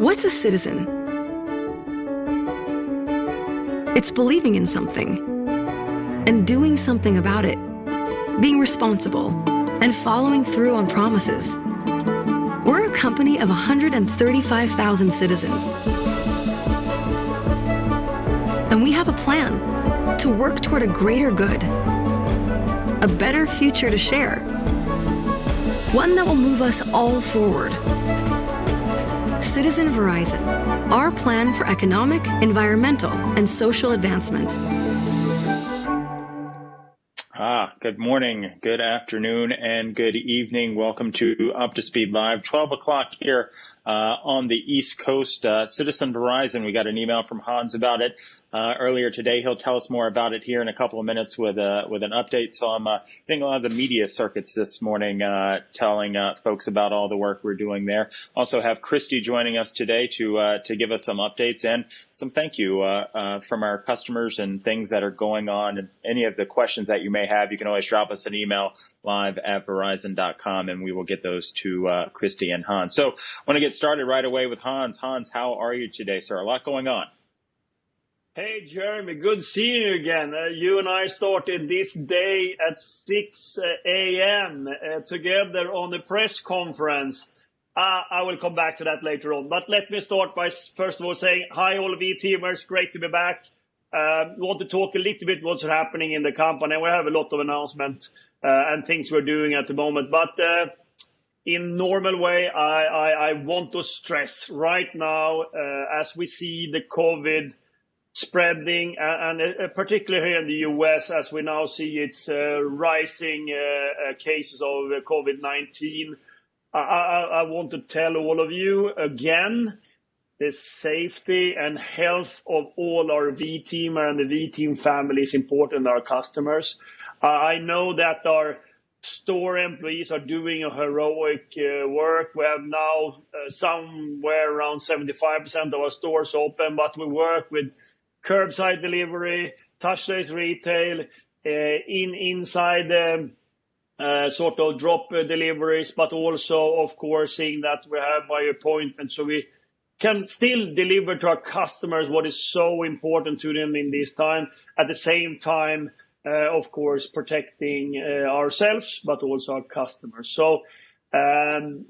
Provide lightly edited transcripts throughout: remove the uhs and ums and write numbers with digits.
What's a citizen? It's believing in something and doing something about it, being responsible and following through on promises. We're a company of 135,000 citizens. And we have a plan to work toward a greater good, a better future to share, one that will move us all forward. Citizen Verizon, our plan for economic, environmental, and social advancement. Good morning, good afternoon, and good evening. Welcome to Up to Speed Live, 12 o'clock here on the East Coast. Citizen Verizon, we got an email from Hans about it earlier today. He'll tell us more about it here in a couple of minutes with an update. So I'm getting a lot of the media circuits this morning, telling folks about all the work we're doing there. Also have Christy joining us today to give us some updates and some thank you from our customers and things that are going on. And any of the questions that you may have, you can always drop us an email live@verizon.com, and we will get those to Christy and Hans. So I want to get started right away with Hans. Hans, how are you today, sir? A lot going on. Hey, Jeremy, good seeing you again. You and I started this day at 6 a.m. Together on a press conference. I will come back to that later on. But let me start by, first of all, saying hi, all of you teamers. Great to be back. Want to talk a little bit what's happening in the company. We have a lot of announcements and things we're doing at the moment. But in normal way, I want to stress right now, as we see the COVID spreading, and particularly here in the US, as we now see it's rising cases of COVID-19. I want to tell all of you again, the safety and health of all our V-teamer and the V-team family is important to our customers. I know that our store employees are doing a heroic work. We have now somewhere around 75% of our stores open, but we work with curbside delivery, touchless retail, inside sort of drop deliveries, but also, of course, seeing that we have by appointment, so we can still deliver to our customers what is so important to them in this time. At the same time, of course, protecting ourselves, but also our customers. So I'm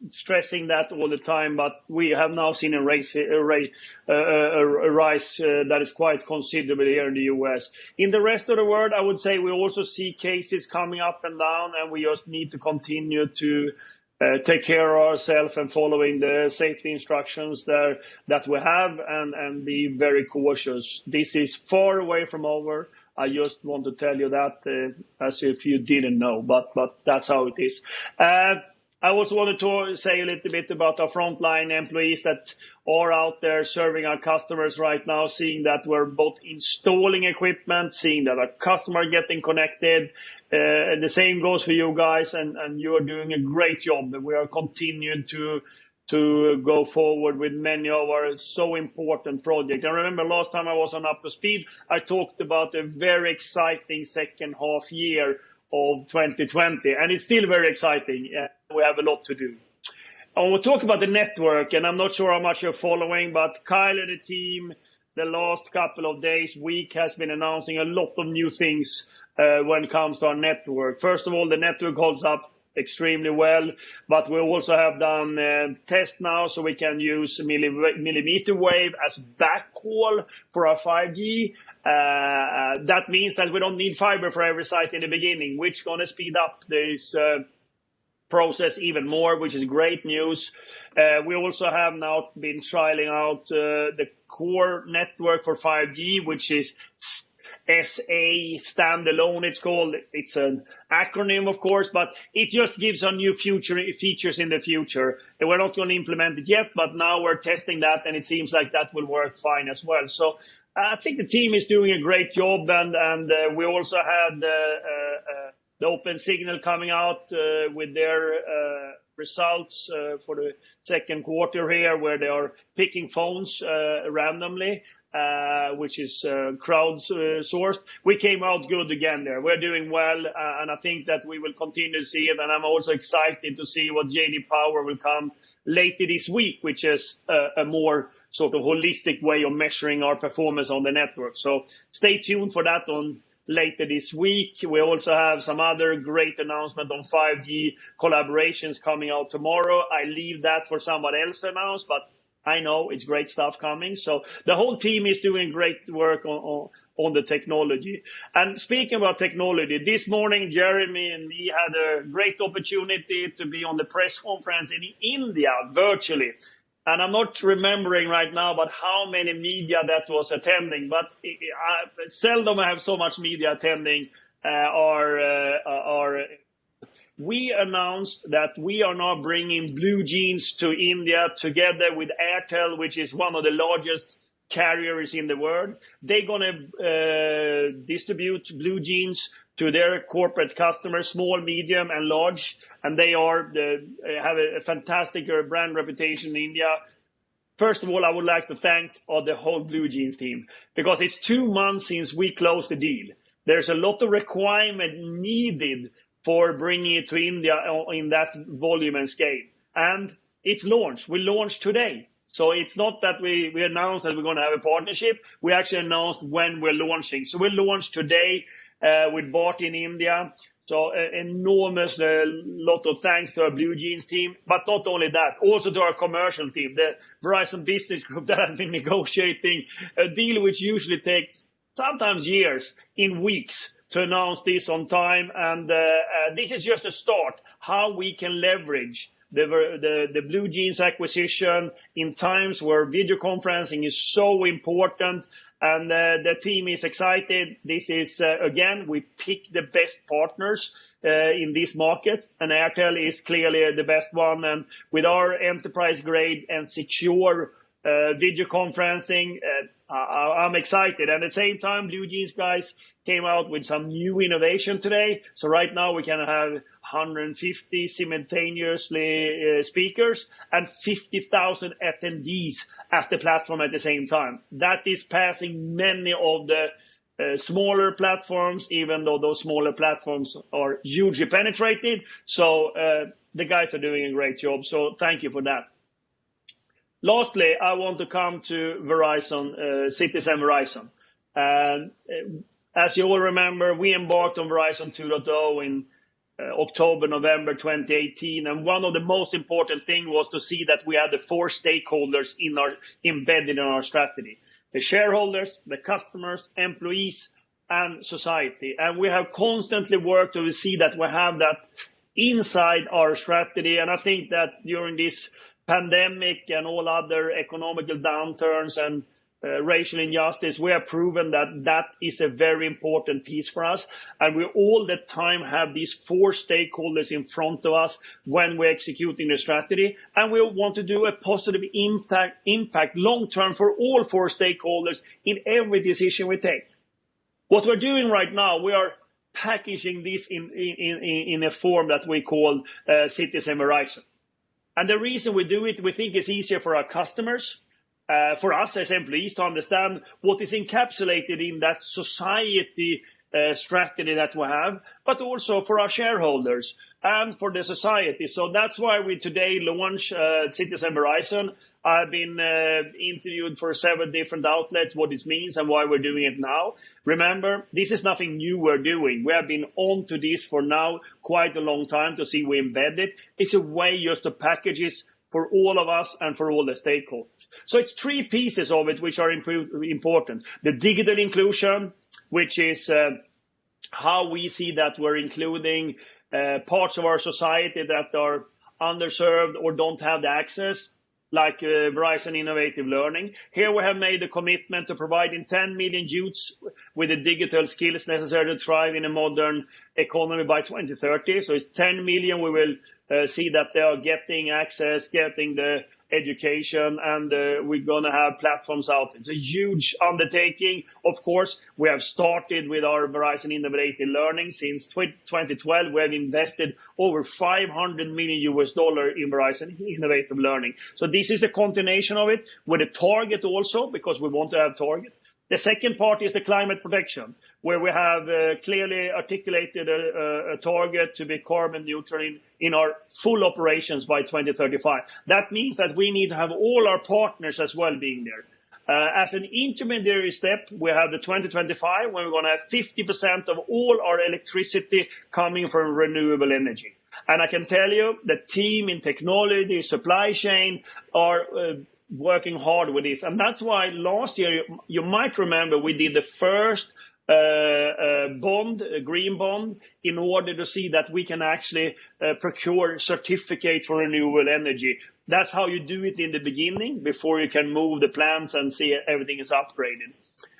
stressing that all the time, but we have now seen a rise that is quite considerable here in the US. In the rest of the world, I would say we also see cases coming up and down, and we just need to continue to take care of ourselves and following the safety instructions there that we have, and be very cautious. This is far away from over. I just want to tell you that as if you didn't know, but that's how it is. I also wanted to say a little bit about our frontline employees that are out there serving our customers right now, seeing that we're both installing equipment, seeing that our customers are getting connected. And the same goes for you guys, and you are doing a great job. We are continuing to go forward with many of our so important projects. I remember last time I was on Up to Speed, I talked about a very exciting second half year of 2020, and it's still very exciting. We have a lot to do. I will talk about the network, and I'm not sure how much you're following, but Kyle and the team, the last couple of days, week, has been announcing a lot of new things when it comes to our network. First of all, the network holds up extremely well, but we also have done tests now, so we can use millimeter wave as backhaul for our 5G. That means that we don't need fiber for every site in the beginning, which is going to speed up this process even more, which is great news. We also have now been trialing out the core network for 5G, which is SA standalone, it's called. It's an acronym, of course, but it just gives us new features in the future. And we're not going to implement it yet, but now we're testing that, and it seems like that will work fine as well. So I think the team is doing a great job, and we also had the Open Signal coming out with their results for the second quarter here, where they are picking phones randomly, which is crowdsourced. We came out good again there. We're doing well, and I think that we will continue to see it. And I'm also excited to see what JD Power will come later this week, which is a more sort of holistic way of measuring our performance on the network. So stay tuned for that on later this week. We also have some other great announcement on 5G collaborations coming out tomorrow. I leave that for somebody else to announce, but I know it's great stuff coming. So the whole team is doing great work on the technology. And speaking about technology, this morning, Jeremy and me had a great opportunity to be on the press conference in India virtually. And I'm not remembering right now about how many media that was attending, but seldom I have so much media attending. We announced that we are now bringing BlueJeans to India together with Airtel, which is one of the largest carriers in the world. They're going to distribute BlueJeans to their corporate customers, small, medium, and large. And they have a fantastic brand reputation in India. First of all, I would like to thank the whole BlueJeans team, because it's 2 months since we closed the deal. There's a lot of requirement needed for bringing it to India in that volume and scale. And it's launched. We launched today. So it's not that we announced that we're going to have a partnership. We actually announced when we're launching. So we launched today with Bart in India. So enormous lot of thanks to our BlueJeans team. But not only that, also to our commercial team, the Verizon Business Group that has been negotiating a deal which usually takes sometimes years, in weeks, to announce this on time. And this is just a start, how we can leverage the BlueJeans acquisition in times where video conferencing is so important. And the team is excited. This is, again, we pick the best partners in this market, and Airtel is clearly the best one. And with our enterprise grade and secure video conferencing, I'm excited. And at the same time, BlueJeans guys came out with some new innovation today. So right now we can have 150 simultaneously speakers and 50,000 attendees at the platform at the same time. That is passing many of the smaller platforms, even though those smaller platforms are hugely penetrated. So the guys are doing a great job. So thank you for that. Lastly, I want to come to Verizon, Citizen Verizon. As you all remember, we embarked on Verizon 2.0 in October, November 2018. And one of the most important things was to see that we had the 4 stakeholders embedded in our strategy: the shareholders, the customers, employees, and society. And we have constantly worked to see that we have that inside our strategy. And I think that during this pandemic and all other economical downturns and racial injustice, we have proven that that is a very important piece for us. And we all the time have these 4 stakeholders in front of us when we're executing the strategy. And we want to do a positive impact long-term for all 4 stakeholders in every decision we take. What we're doing right now, we are packaging this in a form that we call Citizen Verizon. And the reason we do it, we think it's easier for our customers, for us as employees to understand what is encapsulated in that society strategy that we have, but also for our shareholders and for the society. So that's why we today launch Citizen Verizon. I've been interviewed for 7 different outlets what this means and why we're doing it now. Remember, this is nothing new we're doing. We have been on to this for now quite a long time to see we embed it. It's a way just to package it for all of us and for all the stakeholders. So it's 3 pieces of it which are important. The digital inclusion, which is how we see that we're including parts of our society that are underserved or don't have the access, like Verizon Innovative Learning. Here we have made a commitment to providing 10 million youths with the digital skills necessary to thrive in a modern economy by 2030. So it's 10 million we will see that they are getting access, getting the education, and we're going to have platforms out. It's a huge undertaking. Of course, we have started with our Verizon Innovative Learning. Since 2012, we have invested over $500 million in Verizon Innovative Learning. So this is a continuation of it with a target also, because we want to have target. The second part is the climate protection, where we have clearly articulated a target to be carbon neutral in our full operations by 2035. That means that we need to have all our partners as well being there. As an intermediary step, we have the 2025, when we're going to have 50% of all our electricity coming from renewable energy. And I can tell you, the team in technology, supply chain are working hard with this. And that's why last year, you might remember, we did the first bond, a green bond, in order to see that we can actually procure certificate for renewable energy. That's how you do it in the beginning, before you can move the plants and see everything is upgraded.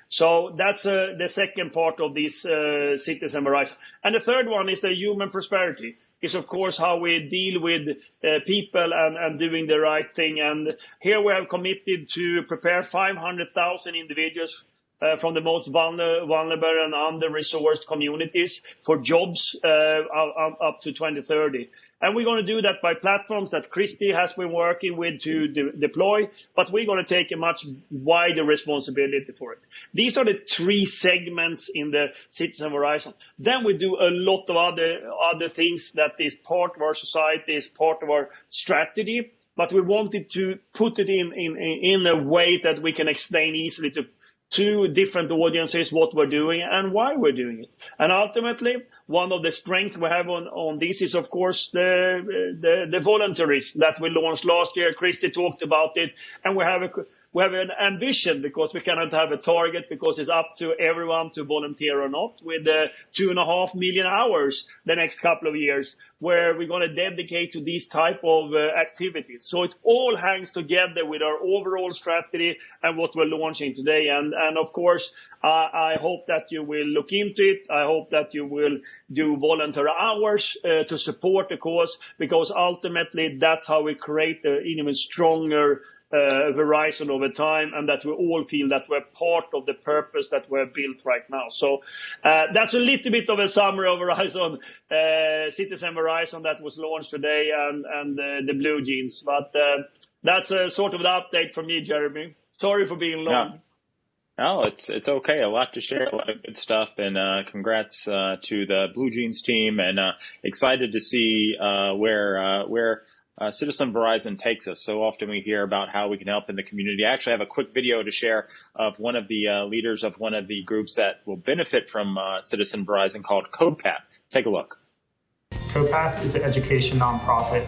So that's the second part of this Citizen Verizon. And the third one is the human prosperity. Is of course how we deal with people and doing the right thing. And here we have committed to prepare 500,000 individuals from the most vulnerable and under-resourced communities for jobs up to 2030. And we're going to do that by platforms that Christy has been working with to deploy, but we're going to take a much wider responsibility for it. These are the three segments in the Citizen Verizon. Then we do a lot of other things that is part of our society, is part of our strategy, but we wanted to put it in a way that we can explain easily to different audiences what we're doing and why we're doing it. And ultimately, one of the strengths we have on this is, of course, the voluntarism that we launched last year. Christy talked about it, and we have an ambition, because we cannot have a target, because it's up to everyone to volunteer or not, with 2.5 million hours the next couple of years, where we're going to dedicate to these type of activities. So it all hangs together with our overall strategy and what we're launching today. And of course, I hope that you will look into it. I hope that you will do volunteer hours to support the cause, because ultimately that's how we create an even stronger Verizon over time, and that we all feel that we're part of the purpose that we're built right now. So that's a little bit of a summary of Verizon, Citizen Verizon, that was launched today, and the BlueJeans. But that's a sort of an update from me, Jeremy. Sorry for being long. Yeah. Oh, it's okay. A lot to share, a lot of good stuff, and congrats to the BlueJeans team, and excited to see where Citizen Verizon takes us. So often we hear about how we can help in the community. I actually have a quick video to share of one of the leaders of one of the groups that will benefit from Citizen Verizon, called CodePath. Take a look. CodePath is an education nonprofit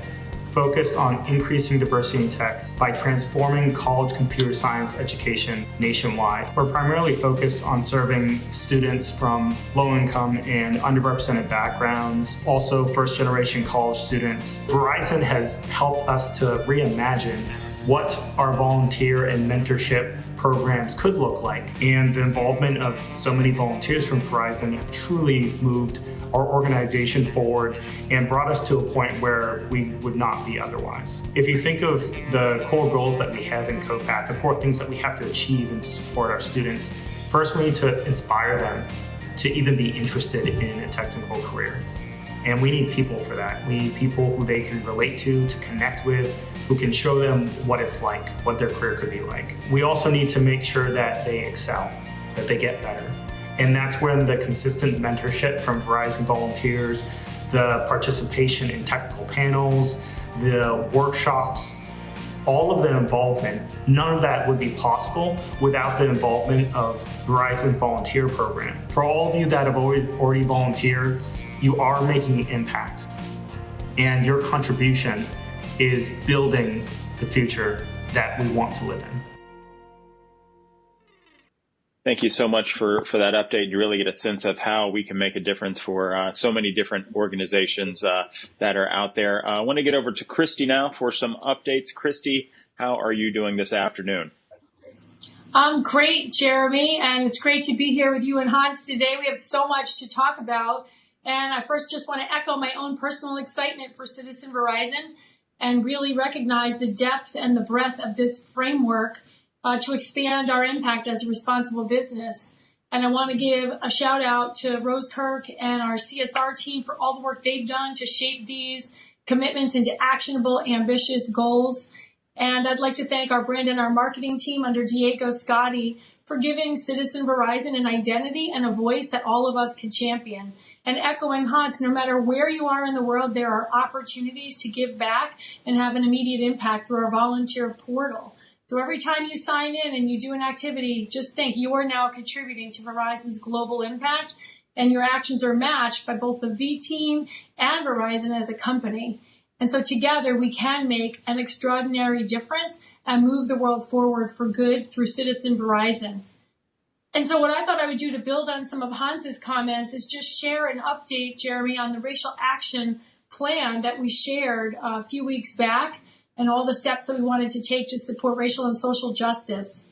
focused on increasing diversity in tech by transforming college computer science education nationwide. We're primarily focused on serving students from low-income and underrepresented backgrounds, also first-generation college students. Verizon has helped us to reimagine what our volunteer and mentorship programs could look like. And the involvement of so many volunteers from Verizon have truly moved our organization forward and brought us to a point where we would not be otherwise. If you think of the core goals that we have in CodePath, the core things that we have to achieve and to support our students, first we need to inspire them to even be interested in a technical career. And we need people for that. We need people who they can relate to connect with, who can show them what it's like, what their career could be like. We also need to make sure that they excel, that they get better. And that's when the consistent mentorship from Verizon volunteers, the participation in technical panels, the workshops, all of the involvement, none of that would be possible without the involvement of Verizon's volunteer program. For all of you that have already volunteered, you are making an impact. And your contribution is building the future that we want to live in. Thank you so much for that update. You really get a sense of how we can make a difference for so many different organizations that are out there. I want to get over to Christy now for some updates. Christy, how are you doing this afternoon? I'm great, Jeremy, and it's great to be here with you and Hans today. We have so much to talk about. And I first just want to echo my own personal excitement for Citizen Verizon. and really recognize the depth and the breadth of this framework to expand our impact as a responsible business. And I want to give a shout out to Rose Kirk and our CSR team for all the work they've done to shape these commitments into actionable, ambitious goals. And I'd like to thank our brand and our marketing team under Diego Scotti for giving Citizen Verizon an identity and a voice that all of us can champion. And echoing Hans, no matter where you are in the world, there are opportunities to give back and have an immediate impact through our volunteer portal. So every time you sign in and you do an activity, just think you are now contributing to Verizon's global impact, and your actions are matched by both the V team and Verizon as a company. And so together we can make an extraordinary difference and move the world forward for good through Citizen Verizon. And so what I thought I would do to build on some of Hans's comments is just share an update, Jeremy, on the racial action plan that we shared a few weeks back and all the steps that we wanted to take to support racial and social justice.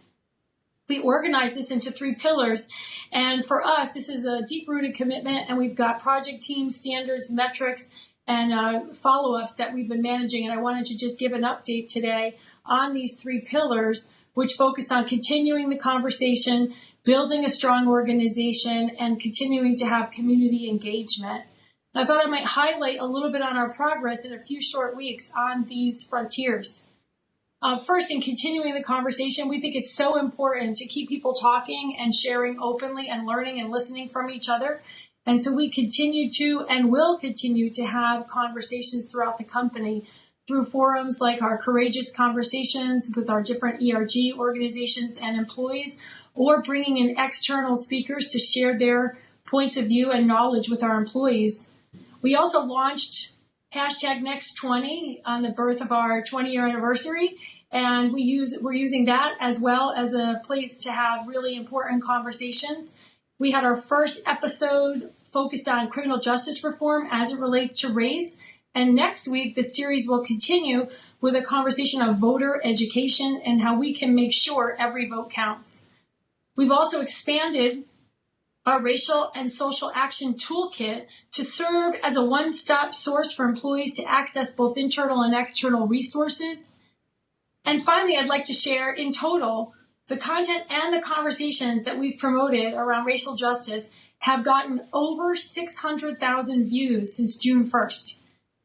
We organized this into 3 pillars. And for us, this is a deep-rooted commitment, and we've got project teams, standards, metrics, and follow-ups that we've been managing. And I wanted to just give an update today on these 3 pillars, which focus on continuing the conversation, building a strong organization, and continuing to have community engagement. And I thought I might highlight a little bit on our progress in a few short weeks on these frontiers. First, in continuing the conversation, we think it's so important to keep people talking and sharing openly and learning and listening from each other. And so we continue to and will continue to have conversations throughout the company through forums like our Courageous Conversations with our different ERG organizations and employees, or bringing in external speakers to share their points of view and knowledge with our employees. We also launched #Next20 on the birth of our 20-year anniversary, and we're using that as well as a place to have really important conversations. We had our first episode focused on criminal justice reform as it relates to race, and next week the series will continue with a conversation on voter education and how we can make sure every vote counts. We've also expanded our racial and social action toolkit to serve as a one-stop source for employees to access both internal and external resources. And finally, I'd like to share in total, the content and the conversations that we've promoted around racial justice have gotten over 600,000 views since June 1st.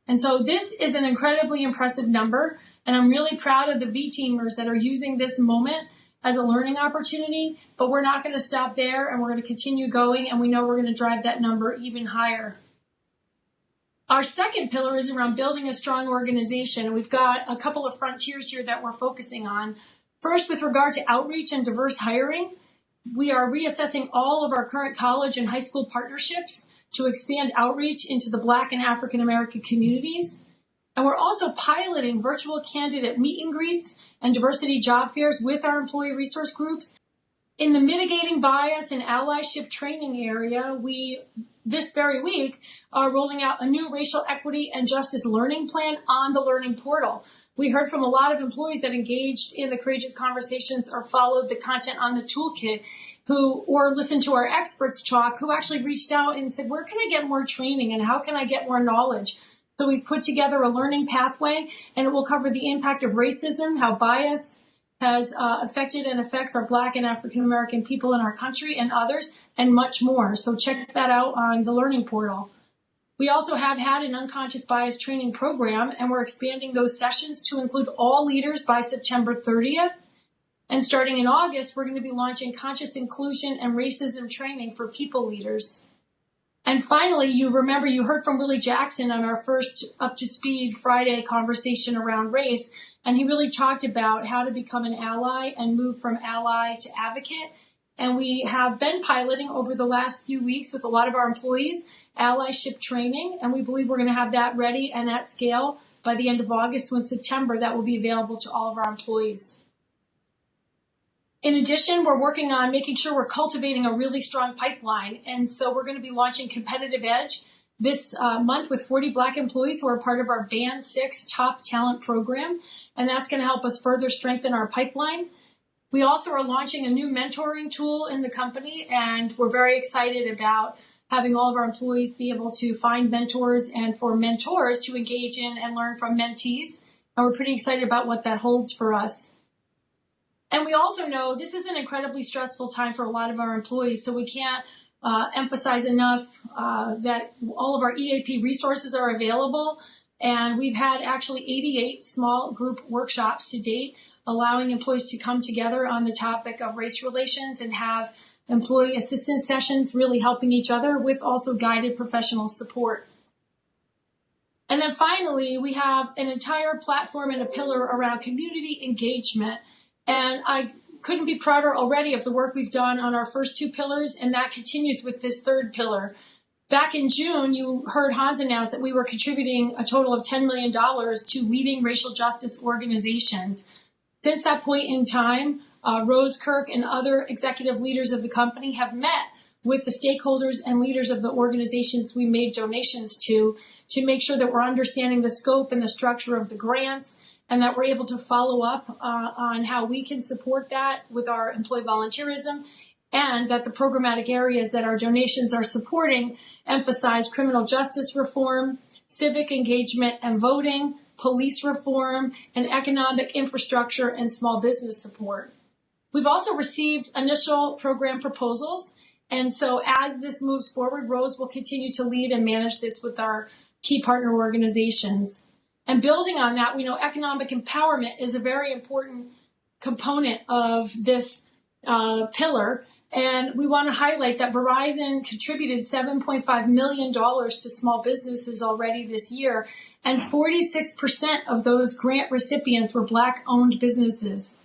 And so this is an incredibly impressive number, and I'm really proud of the V-teamers that are using this moment as a learning opportunity, but we're not going to stop there, and we're going to continue going, and we know we're going to drive that number even higher. Our second pillar is around building a strong organization, and we've got a couple of frontiers here that we're focusing on. First, with regard to outreach and diverse hiring, we are reassessing all of our current college and high school partnerships to expand outreach into the Black and African American communities. And we're also piloting virtual candidate meet and greets and diversity job fairs with our employee resource groups. In the mitigating bias and allyship training area, we, this very week, are rolling out a new racial equity and justice learning plan on the learning portal. We heard from a lot of employees that engaged in the Courageous Conversations or followed the content on the toolkit or listened to our experts talk, who actually reached out and said, where can I get more training and how can I get more knowledge? So we've put together a learning pathway, and it will cover the impact of racism, how bias has affected and affects our Black and African American people in our country and others, and much more. So check that out on the learning portal. We also have had an unconscious bias training program, and we're expanding those sessions to include all leaders by September 30th. And starting in August, we're going to be launching conscious inclusion and racism training for people leaders. And finally, you heard from Willie Jackson on our first Up to Speed Friday conversation around race, and he really talked about how to become an ally and move from ally to advocate. And we have been piloting over the last few weeks with a lot of our employees allyship training, and we believe we're going to have that ready and at scale by the end of August. So in September, that will be available to all of our employees. In addition, we're working on making sure we're cultivating a really strong pipeline. And so we're going to be launching Competitive Edge this month with 40 Black employees who are part of our Band 6 Top Talent Program. And that's going to help us further strengthen our pipeline. We also are launching a new mentoring tool in the company, and we're very excited about having all of our employees be able to find mentors and for mentors to engage in and learn from mentees. And we're pretty excited about what that holds for us. And we also know this is an incredibly stressful time for a lot of our employees, so we can't emphasize enough that all of our EAP resources are available. And we've had actually 88 small group workshops to date, allowing employees to come together on the topic of race relations and have employee assistance sessions, really helping each other with also guided professional support. And then finally, we have an entire platform and a pillar around community engagement. And I couldn't be prouder already of the work we've done on our first two pillars, and that continues with this third pillar. Back in June, you heard Hans announce that we were contributing a total of $10 million to leading racial justice organizations. Since that point in time, Rose Kirk and other executive leaders of the company have met with the stakeholders and leaders of the organizations we made donations to make sure that we're understanding the scope and the structure of the grants, and that we're able to follow up on how we can support that with our employee volunteerism, and that the programmatic areas that our donations are supporting emphasize criminal justice reform, civic engagement and voting, police reform, and economic infrastructure and small business support. We've also received initial program proposals, and so as this moves forward, Rose will continue to lead and manage this with our key partner organizations. And building on that, we know economic empowerment is a very important component of this pillar. And we want to highlight that Verizon contributed $7.5 million to small businesses already this year, and 46% of those grant recipients were Black-owned businesses.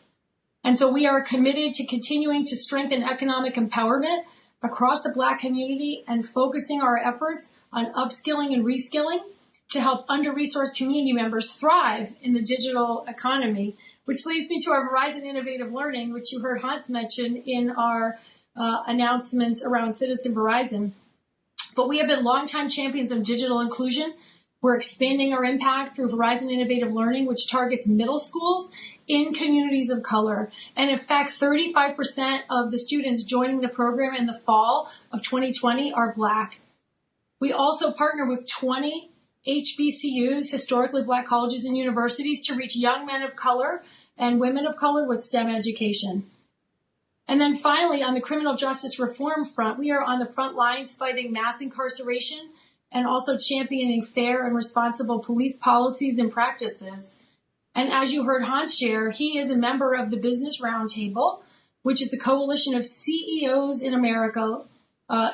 And so we are committed to continuing to strengthen economic empowerment across the Black community and focusing our efforts on upskilling and reskilling to help under-resourced community members thrive in the digital economy, which leads me to our Verizon Innovative Learning, which you heard Hans mention in our announcements around Citizen Verizon. But we have been longtime champions of digital inclusion. We're expanding our impact through Verizon Innovative Learning, which targets middle schools in communities of color. And in fact, 35% of the students joining the program in the fall of 2020 are Black. We also partner with 20 HBCUs, historically Black colleges and universities, to reach young men of color and women of color with STEM education. And then finally, on the criminal justice reform front, we are on the front lines fighting mass incarceration and also championing fair and responsible police policies and practices. And as you heard Hans share, he is a member of the Business Roundtable, which is a coalition of CEOs in America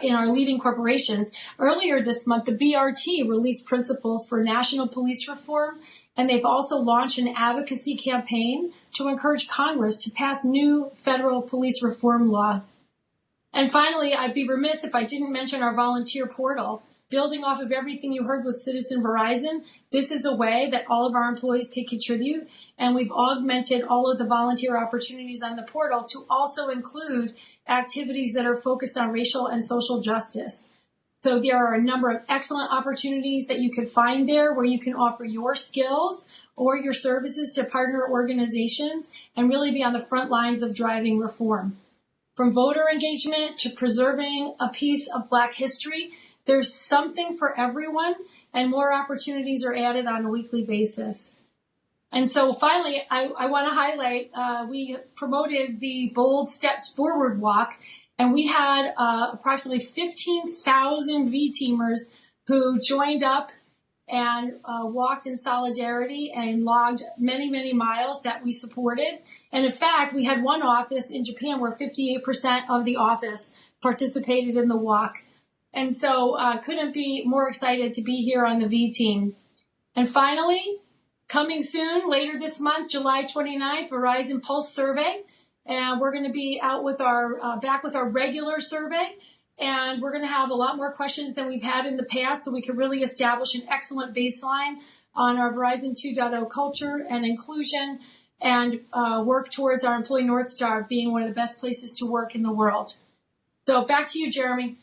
in our leading corporations. Earlier this month, the BRT released principles for national police reform, and they've also launched an advocacy campaign to encourage Congress to pass new federal police reform law. And finally, I'd be remiss if I didn't mention our volunteer portal. Building off of everything you heard with Citizen Verizon, this is a way that all of our employees can contribute, and we've augmented all of the volunteer opportunities on the portal to also include activities that are focused on racial and social justice. So there are a number of excellent opportunities that you can find there where you can offer your skills or your services to partner organizations and really be on the front lines of driving reform. From voter engagement to preserving a piece of Black history, there's something for everyone, and more opportunities are added on a weekly basis. And so finally, I want to highlight, we promoted the Bold Steps Forward Walk, and we had approximately 15,000 V-teamers who joined up and walked in solidarity and logged many, many miles that we supported. And in fact, we had one office in Japan where 58% of the office participated in the walk. And so couldn't be more excited to be here on the V team. And finally, coming soon, later this month, July 29th, Verizon Pulse Survey. And we're going to be out with our back with our regular survey. And we're going to have a lot more questions than we've had in the past, so we can really establish an excellent baseline on our Verizon 2.0 culture and inclusion, and work towards our employee North Star being one of the best places to work in the world. So back to you, Jeremy.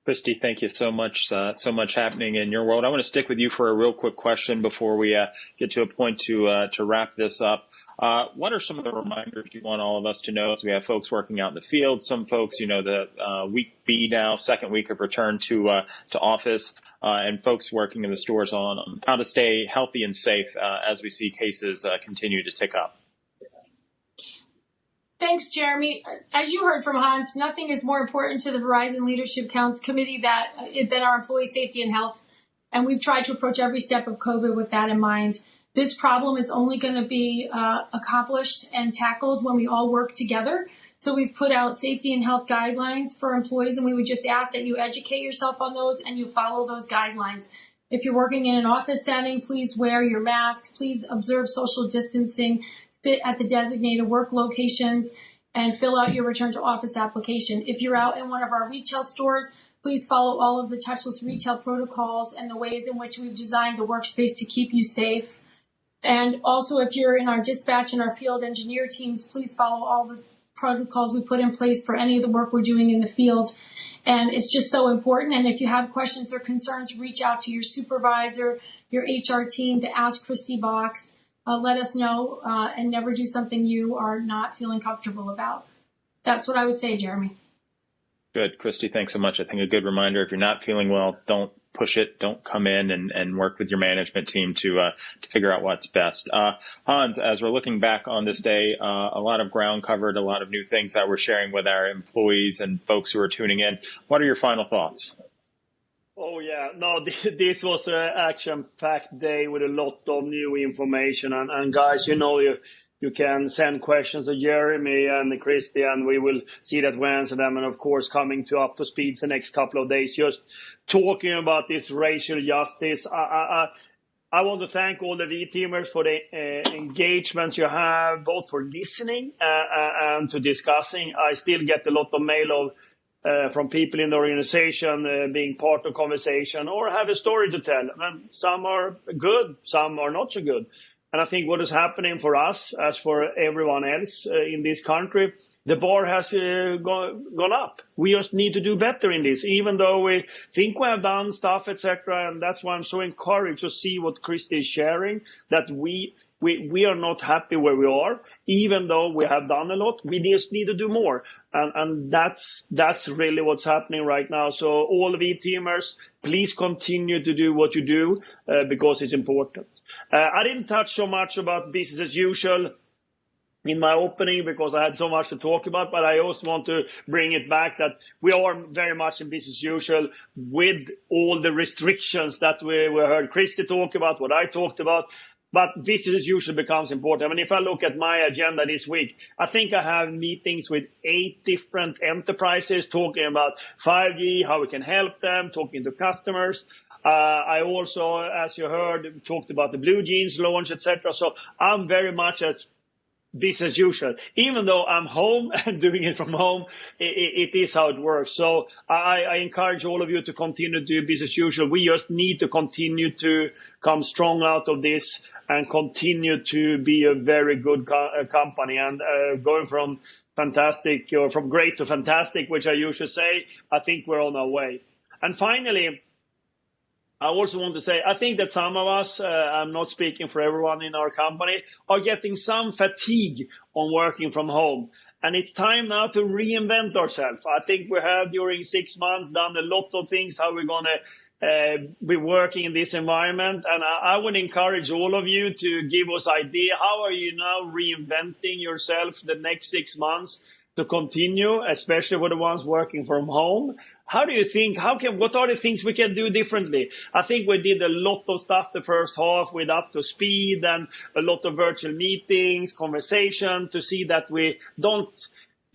Christy, thank you so much. So much happening in your world. I want to stick with you for a real quick question before we get to a point to wrap this up. What are some of the reminders you want all of us to know as we have folks working out in the field? Some folks, the week B now, second week of return to office, and folks working in the stores on how to stay healthy and safe as we see cases continue to tick up. Thanks, Jeremy. As you heard from Hans, nothing is more important to the Verizon Leadership Council Committee than our employee safety and health. And we've tried to approach every step of COVID with that in mind. This problem is only going to be accomplished and tackled when we all work together. So we've put out safety and health guidelines for employees, and we would just ask that you educate yourself on those and you follow those guidelines. If you're working in an office setting, please wear your mask. Please observe social distancing. Sit at the designated work locations and fill out your return to office application. If you're out in one of our retail stores, please follow all of the touchless retail protocols and the ways in which we've designed the workspace to keep you safe. And also, if you're in our dispatch and our field engineer teams, please follow all the protocols we put in place for any of the work we're doing in the field. And it's just so important. And if you have questions or concerns, reach out to your supervisor, your HR team to ask Christy Box. Let us know and never do something you are not feeling comfortable about. That's what I would say, Jeremy. Good. Christy, thanks so much. I think a good reminder, if you're not feeling well, don't push it. Don't come in and work with your management team to figure out what's best. Hans, as we're looking back on this day, a lot of ground covered, a lot of new things that we're sharing with our employees and folks who are tuning in. What are your final thoughts? Oh, yeah. No, this was an action-packed day with a lot of new information. And guys, you can send questions to Jeremy and Christy, and we will see that we answer them. And, of course, coming up to speed the next couple of days, just talking about this racial justice. I want to thank all the V-teamers for the engagement you have, both for listening and to discussing. I still get a lot of mail from people in the organization being part of conversation or have a story to tell. And some are good, some are not so good. And I think what is happening for us, as for everyone else in this country, the bar has gone up. We just need to do better in this, even though we think we have done stuff, etc. And that's why I'm so encouraged to see what Christy is sharing, that we are not happy where we are, even though we have done a lot. We just need to do more. And that's really what's happening right now. So all of you teamers, please continue to do what you do because it's important. I didn't touch so much about business as usual in my opening because I had so much to talk about, but I also want to bring it back that we are very much in business as usual with all the restrictions that we heard Christy talk about, what I talked about. But business as usual becomes important. I mean, if I look at my agenda this week, I think I have meetings with 8 different enterprises talking about 5G, how we can help them, talking to customers. I also, as you heard, talked about the BlueJeans launch, etc. So I'm very much at business as usual. Even though I'm home and doing it from home, it is how it works. So I encourage all of you to continue to do business as usual. We just need to continue to come strong out of this and continue to be a very good company. And going from fantastic or from great to fantastic, which I usually say, I think we're on our way. And finally, I also want to say, I think that some of us, I'm not speaking for everyone in our company, are getting some fatigue on working from home. And it's time now to reinvent ourselves. I think we have during 6 months done a lot of things, how we're going to be working in this environment. And I would encourage all of you to give us idea. How are you now reinventing yourself the next 6 months to continue, especially for the ones working from home? How do you think, what are the things we can do differently? I think we did a lot of stuff the first half with up to speed and a lot of virtual meetings, conversation to see that we don't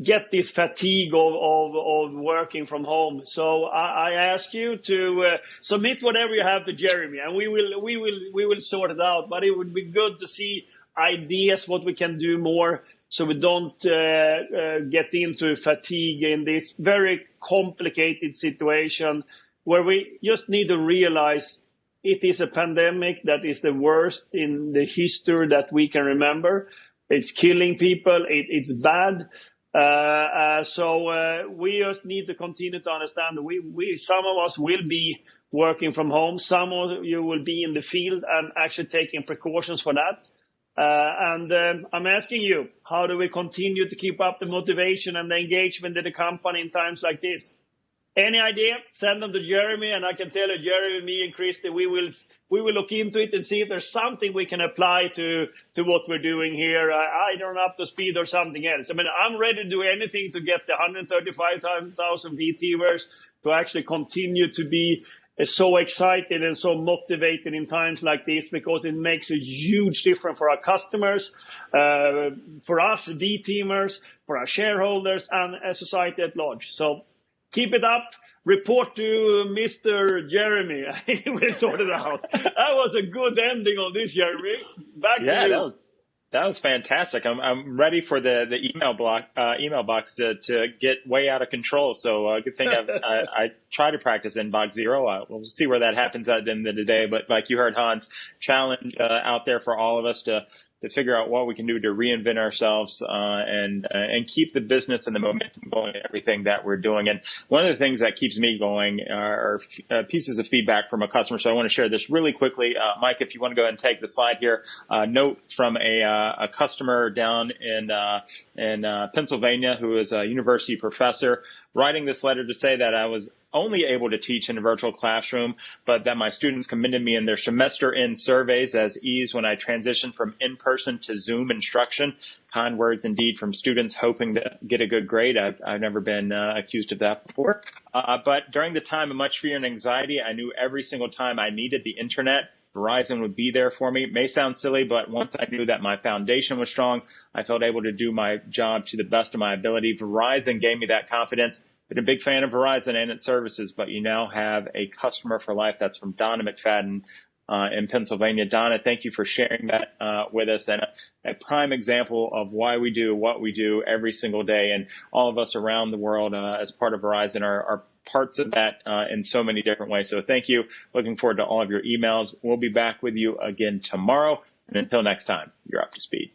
get this fatigue of working from home. So I ask you to submit whatever you have to Jeremy, and we will sort it out. But it would be good to see ideas what we can do more, so we don't get into fatigue in this very complicated situation where we just need to realize it is a pandemic that is the worst in the history that we can remember. It's killing people. It's bad. So we just need to continue to understand that some of us will be working from home. Some of you will be in the field and actually taking precautions for that. I'm asking you, how do we continue to keep up the motivation and the engagement in the company in times like this? Any idea? Send them to Jeremy, and I can tell you, Jeremy, me, and Christy, we will look into it and see if there's something we can apply to what we're doing here. I don't up to speed or something else. I mean, I'm ready to do anything to get the 135,000 VTvers to actually continue to be so excited and so motivated in times like this, because it makes a huge difference for our customers, for us V-teamers, for our shareholders, and a society at large. So keep it up. Report to Mr. Jeremy. He will sort it out. That was a good ending on this, Jeremy. Back to you. That was fantastic. I'm ready for the email box to get way out of control. So good thing I try to practice inbox zero. We'll see where that happens at the end of the day. But like you heard, Hans, challenge out there for all of us to figure out what we can do to reinvent ourselves and keep the business and the momentum going in everything that we're doing. And one of the things that keeps me going are pieces of feedback from a customer. So I want to share this really quickly. Mike, if you want to go ahead and take the slide here, note from a customer down in Pennsylvania who is a university professor, writing this letter to say that I was only able to teach in a virtual classroom, but that my students commended me in their semester end surveys as ease when I transitioned from in-person to Zoom instruction. Kind words indeed from students hoping to get a good grade. I've never been accused of that before. But during the time of much fear and anxiety, I knew every single time I needed the internet, Verizon would be there for me. It may sound silly, but once I knew that my foundation was strong, I felt able to do my job to the best of my ability. Verizon gave me that confidence. Been a big fan of Verizon and its services, but you now have a customer for life. That's from Donna McFadden in Pennsylvania. Donna, thank you for sharing that with us, and a prime example of why we do what we do every single day. And all of us around the world as part of Verizon are parts of that in so many different ways. So thank you. Looking forward to all of your emails. We'll be back with you again tomorrow. And until next time, you're up to speed.